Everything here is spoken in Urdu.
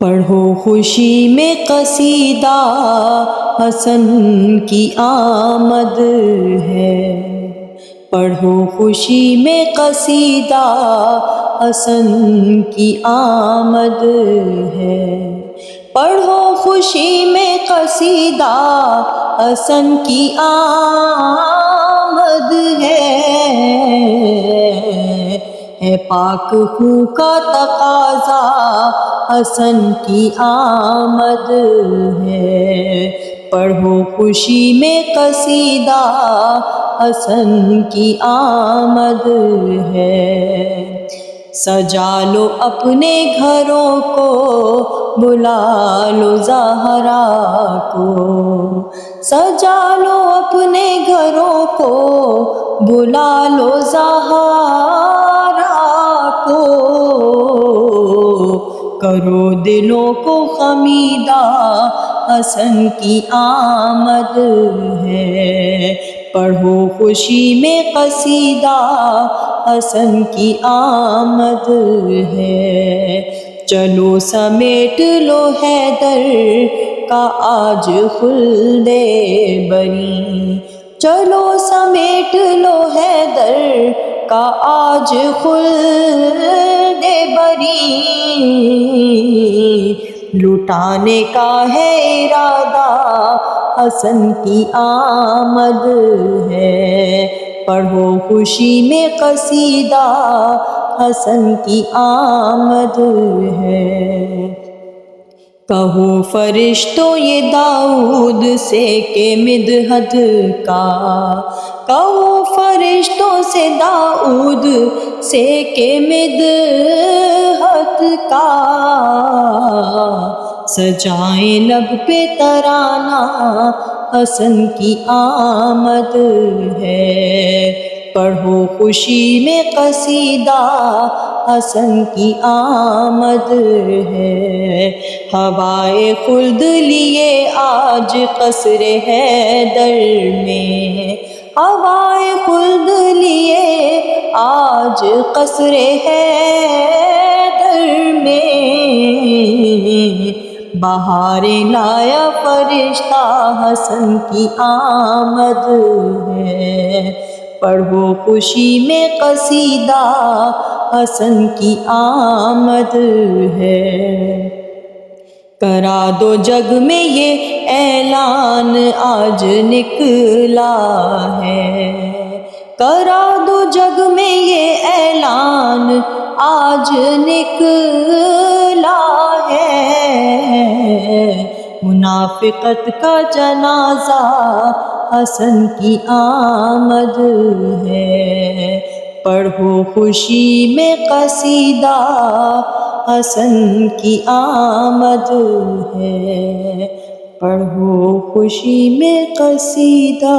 پڑھو خوشی میں قصیدہ حسن کی آمد ہے، پڑھو خوشی میں قصیدہ حسن کی آمد ہے، پڑھو خوشی میں قصیدہ حسن کی آمد ہے پاک خوں کا تقاضا حسن کی آمد ہے، پڑھو خوشی میں قصیدہ حسن کی آمد ہے، سجا لو اپنے گھروں کو، بلا لو زہرا کو، سجا لو اپنے گھروں کو، بلا لو زہرا کو، کرو دلوں کو خمیدہ حسن کی آمد ہے، پڑھو خوشی میں قصیدہ حسن کی آمد ہے، چلو سمیٹ لو حیدر کا آج خلد بری، چلو سمیٹ لو حیدر کا آج خلد بری، لٹانے کا ہے ارادہ حسن کی آمد ہے، پڑھو خوشی میں قصیدہ حسن کی آمد ہے، کہو فرشتوں یہ داؤد سے کہ مدحت کا، کہو فرشتوں سے داؤد سے کہ مدحت کا، سجائیں لب پہ ترانہ حسن کی آمد ہے، پڑھو خوشی میں قصیدہ حسن کی آمد ہے، ہوائے خلد لیے آج قصر حیدر میں، ہوائے خلد لیے آج قصر حیدر میں، بہاریں لایا فرشتہ حسن کی آمد ہے، پڑھو خوشی میں قصیدہ حسن کی آمد ہے، کرا دو جگ میں یہ اعلان آج نکلا ہے، کرا دو جگ میں یہ اعلان آج نکلا ہے، منافقت کا جنازہ حسن کی آمد ہے، پڑھو خوشی میں قصیدہ حسن کی آمد ہے، پڑھو خوشی میں قصیدہ